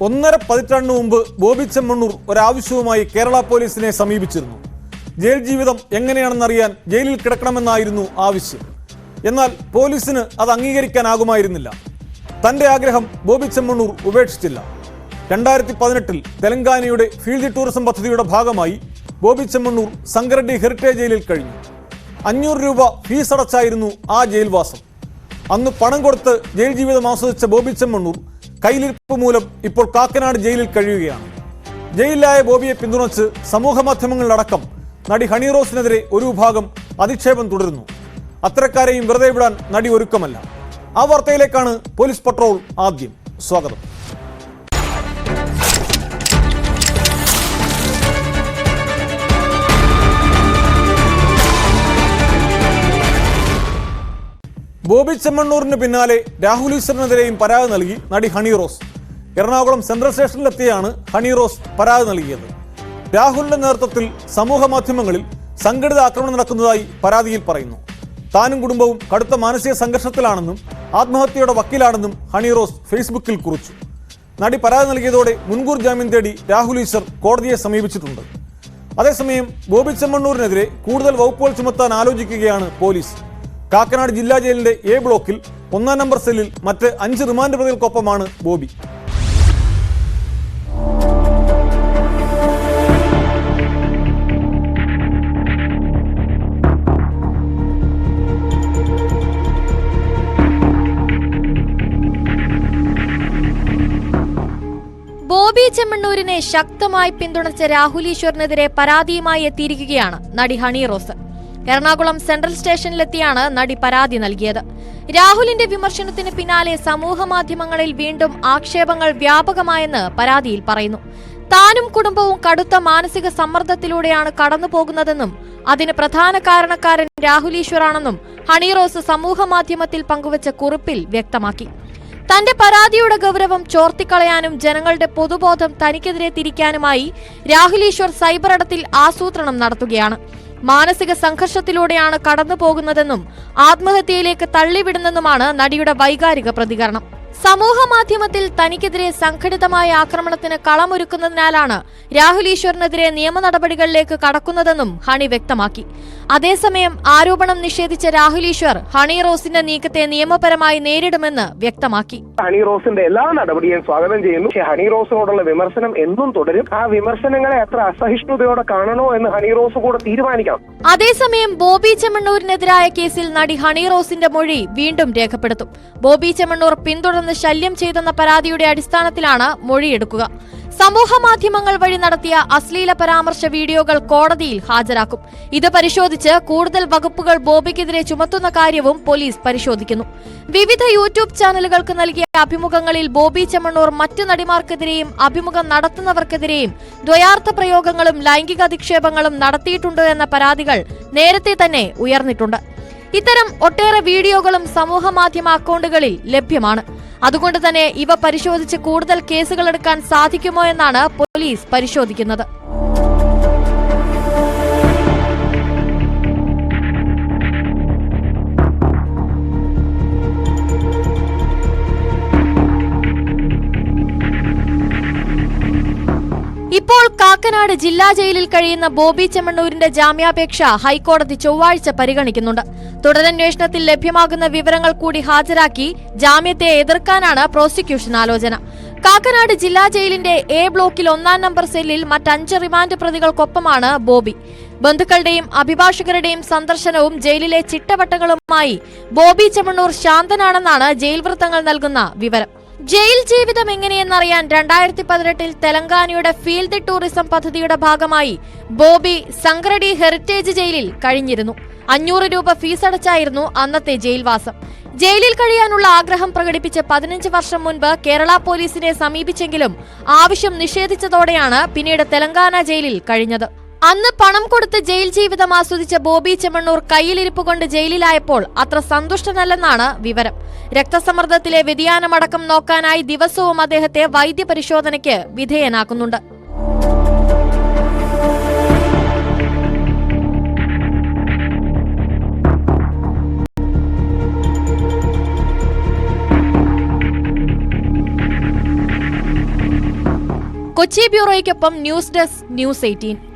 1.5 പതിറ്റാണ്ടിന് മുമ്പ് ബോബി ചെമ്മണ്ണൂർ ഒരാവശ്യവുമായി കേരള പോലീസിനെ സമീപിച്ചിരുന്നു. ജയിൽ ജീവിതം എങ്ങനെയാണെന്നറിയാൻ ജയിലിൽ കിടക്കണമെന്നായിരുന്നു ആവശ്യം. എന്നാൽ പോലീസിന് അത് അംഗീകരിക്കാനാകുമായിരുന്നില്ല. തന്റെ ആഗ്രഹം ബോബി ചെമ്മണ്ണൂർ ഉപേക്ഷിച്ചില്ല. 2018 തെലങ്കാനയുടെ ഫീൽഡ് ടൂറിസം പദ്ധതിയുടെ ഭാഗമായി ബോബി ചെമ്മണ്ണൂർ സംഗറെഡ്ഡി ഹെറിറ്റേജ് ജയിലിൽ കഴിഞ്ഞു. 500 രൂപ ഫീസ് അടച്ചായിരുന്നു ആ ജയിൽവാസം. അന്ന് പണം കൊടുത്ത് ജയിൽ ജീവിതം ആസ്വദിച്ച ബോബി ചെമ്മണ്ണൂർ കയ്യിലിരിപ്പ് മൂലം ഇപ്പോൾ കാക്കനാട് ജയിലിൽ കഴിയുകയാണ്. ജയിലിലായ ബോബിയെ പിന്തുണച്ച് സമൂഹ മാധ്യമങ്ങളിലടക്കം നടി ഹണി റോസിനെതിരെ ഒരു വിഭാഗം അധിക്ഷേപം തുടരുന്നു. അത്തരക്കാരെയും വെറുതെ വിടാൻ നടി ഒരുക്കമല്ല. ആ വാർത്തയിലേക്കാണ് പോലീസ് പട്രോൾ ആദ്യം. സ്വാഗതം. ബോബി ചെമ്മണ്ണൂരിന് പിന്നാലെ രാഹുൽ ഈശ്വറിനെതിരെയും പരാതി നൽകി നടി ഹണി റോസ്. എറണാകുളം സെൻട്രൽ സ്റ്റേഷനിലെത്തിയാണ് ഹണി റോസ് പരാതി നൽകിയത്. രാഹുലിന്റെ നേതൃത്വത്തിൽ സമൂഹ മാധ്യമങ്ങളിൽ സംഘടിത ആക്രമണം നടക്കുന്നതായി പരാതിയിൽ പറയുന്നു. താനും കുടുംബവും കടുത്ത മാനസിക സംഘർഷത്തിലാണെന്നും ആത്മഹത്യയുടെ വക്കീലാണെന്നും ഹണി റോസ് ഫേസ്ബുക്കിൽ കുറിച്ചു. നടി പരാതി നൽകിയതോടെ മുൻകൂർ ജാമ്യം തേടി രാഹുൽ ഈശ്വർ കോടതിയെ സമീപിച്ചിട്ടുണ്ട്. അതേസമയം ബോബി ചെമ്മണ്ണൂരിനെതിരെ കൂടുതൽ വകുപ്പുകൾ ചുമത്താൻ ആലോചിക്കുകയാണ് പോലീസ്. കാക്കനാട് ജില്ലാ ജയിലിന്റെ എ ബ്ലോക്കിൽ 1-ാം നമ്പർ സെല്ലിൽ മറ്റ് 5 റിമാൻഡ് പ്രതികൾക്കൊപ്പമാണ് ബോബി. ബോബി ചെമ്മണ്ണൂരിനെ ശക്തമായി പിന്തുണച്ച രാഹുൽ ഈശ്വറിനെതിരെ പരാതിയുമായി എത്തിയിരിക്കുകയാണ് നടി ഹണി റോസ്. എറണാകുളം സെൻട്രൽ സ്റ്റേഷനിലെത്തിയാണ് നടി പരാതി നൽകിയത്. രാഹുലിന്റെ വിമർശനത്തിന് പിന്നാലെ സമൂഹ മാധ്യമങ്ങളിൽ വീണ്ടും ആക്ഷേപങ്ങൾ വ്യാപകമായെന്ന് പരാതിയിൽ പറയുന്നു. താനും കുടുംബവും കടുത്ത മാനസിക സമ്മർദ്ദത്തിലൂടെയാണ് കടന്നുപോകുന്നതെന്നും അതിന് പ്രധാന കാരണക്കാരൻ രാഹുൽ ഈശ്വറാണെന്നും ഹണി റോസ് സമൂഹ മാധ്യമത്തിൽ പങ്കുവച്ച കുറിപ്പിൽ വ്യക്തമാക്കി. തന്റെ പരാതിയുടെ ഗൗരവം ചോർത്തിക്കളയാനും ജനങ്ങളുടെ പൊതുബോധം തനിക്കെതിരെ തിരിക്കാനുമായി രാഹുൽ ഈശ്വർ സൈബർ ഇടത്തിൽ ആസൂത്രണം നടത്തുകയാണ്. മാനസിക സംഘർഷത്തിലൂടെയാണ് കടന്നു പോകുന്നതെന്നും ആത്മഹത്യയിലേക്ക് തള്ളിവിടുന്നെന്നുമാണ് നടിയുടെ വൈകാരിക പ്രതികരണം. സമൂഹ മാധ്യമത്തിൽ തനിക്കെതിരെ സംഘടിതമായ ആക്രമണത്തിന് കളമൊരുക്കുന്നതിനാലാണ് രാഹുൽ ഈശ്വറിനെതിരെ നിയമ നടപടികളിലേക്ക് കടക്കുന്നതെന്നും ഹണി വ്യക്തമാക്കി. അതേസമയം ആരോപണം നിഷേധിച്ച രാഹുൽ ഈശ്വർ ഹണി റോസിന്റെ നീക്കത്തെ നിയമപരമായി നേരിടുമെന്ന് വ്യക്തമാക്കി. ഹണി റോസിന്റെ എല്ലാ നടപടിയും സ്വാഗതം ചെയ്യുന്നു. പക്ഷേ ഹണി റോസിനോടുള്ള വിമർശനം എന്നും തുടരും. ആ വിമർശനങ്ങളെ അത്ര അസഹിഷ്ണുതയോടെ കാണണോ എന്ന് ഹണി റോസ് കൂടെ തീരുമാനിക്കണം. അതേസമയം ബോബി ചെമ്മണ്ണൂരിനെതിരായ കേസിൽ നടി ഹണി റോസിന്റെ മൊഴി വീണ്ടും രേഖപ്പെടുത്തും. ബോബി ചെമ്മണ്ണൂർ പിന്തുടർന്ന് ശല്യം ചെയ്തെന്ന പരാതിയുടെ അടിസ്ഥാനത്തിലാണ് മൊഴിയെടുക്കുക. സമൂഹ മാധ്യമങ്ങൾ വഴി നടത്തിയ അശ്ലീല പരാമർശ വീഡിയോകൾ കോടതിയിൽ ഹാജരാക്കും. ഇത് പരിശോധിച്ച് കൂടുതൽ വകുപ്പുകൾ ബോബിക്കെതിരെ ചുമത്തുന്ന കാര്യവും പോലീസ് പരിശോധിക്കുന്നു. വിവിധ യൂട്യൂബ് ചാനലുകൾക്ക് നൽകിയ അഭിമുഖങ്ങളിൽ ബോബി ചെമ്മണ്ണൂർ മറ്റു നടിമാർക്കെതിരെയും അഭിമുഖം നടത്തുന്നവർക്കെതിരെയും ദ്വയാർത്ഥ പ്രയോഗങ്ങളും ലൈംഗിക അധിക്ഷേപങ്ങളും നടത്തിയിട്ടുണ്ട് എന്ന പരാതികൾ നേരത്തെ തന്നെ ഉയർന്നിട്ടുണ്ട്. ഇത്തരം ഒട്ടേറെ വീഡിയോകളും സമൂഹ മാധ്യമ അക്കൗണ്ടുകളിൽ ലഭ്യമാണ്. അതുകൊണ്ട് തന്നെ ഇവ പരിശോധിച്ച് കൂടുതൽ കേസുകൾ എടുക്കാൻ സാധിക്കുമോ എന്നാണ് പോലീസ് പരിശോധിക്കുന്നത്. ഇപ്പോൾ കാക്കനാട് ജില്ലാ ജയിലിൽ കഴിയുന്ന ബോബി ചെമ്മണ്ണൂരിന്റെ ജാമ്യാപേക്ഷ ഹൈക്കോടതി ചൊവ്വാഴ്ച പരിഗണിക്കുന്നുണ്ട്. തുടരന്വേഷണത്തിൽ ലഭ്യമാകുന്ന വിവരങ്ങൾ കൂടി ഹാജരാക്കി ജാമ്യത്തെ എതിർക്കാനാണ് പ്രോസിക്യൂഷൻ ആലോചന. കാക്കനാട് ജില്ലാ ജയിലിന്റെ എ ബ്ലോക്കിൽ 1-ാം നമ്പർ സെല്ലിൽ മറ്റ് 5 റിമാൻഡ് പ്രതികൾക്കൊപ്പമാണ് ബോബി. ബന്ധുക്കളുടെയും അഭിഭാഷകരുടെയും സന്ദർശനവും ജയിലിലെ ചിട്ടവട്ടങ്ങളുമായി ബോബി ചെമ്മണ്ണൂർ ശാന്തനാണെന്നാണ് ജയിൽ വൃത്തങ്ങൾ നൽകുന്ന വിവരം. ജയിൽ ജീവിതം എങ്ങനെയെന്നറിയാൻ 2018 തെലങ്കാനയുടെ ഫീൽഡ് ടൂറിസം പദ്ധതിയുടെ ഭാഗമായി ബോബി സംഗറെഡ്ഡി ഹെറിറ്റേജ് ജയിലിൽ കഴിഞ്ഞിരുന്നു. 500 രൂപ ഫീസ് അടച്ചായിരുന്നു അന്നത്തെ ജയിൽവാസം. ജയിലിൽ കഴിയാനുള്ള ആഗ്രഹം പ്രകടിപ്പിച്ച് 15 വർഷം മുൻപ് കേരള പോലീസിനെ സമീപിച്ചെങ്കിലും ആവശ്യം നിഷേധിച്ചതോടെയാണ് പിന്നീട് തെലങ്കാന ജയിലിൽ കഴിഞ്ഞത്. അന്ന് പണം കൊടുത്ത് ജയിൽ ജീവിതം ആസ്വദിച്ച ബോബി ചെമ്മണ്ണൂർ കയ്യിലിരിപ്പ് കൊണ്ട് ജയിലിലായപ്പോൾ അത്ര സന്തുഷ്ടനല്ലെന്നാണ് വിവരം. രക്തസമ്മർദ്ദത്തിലെ വ്യതിയാനമടക്കം നോക്കാനായി ദിവസവും അദ്ദേഹത്തെ വൈദ്യപരിശോധനയ്ക്ക് വിധേയനാക്കുന്നുണ്ട്. കൊച്ചി ബ്യൂറോയ്ക്കൊപ്പം ന്യൂസ് ഡെസ്ക് ന്യൂസ് 18.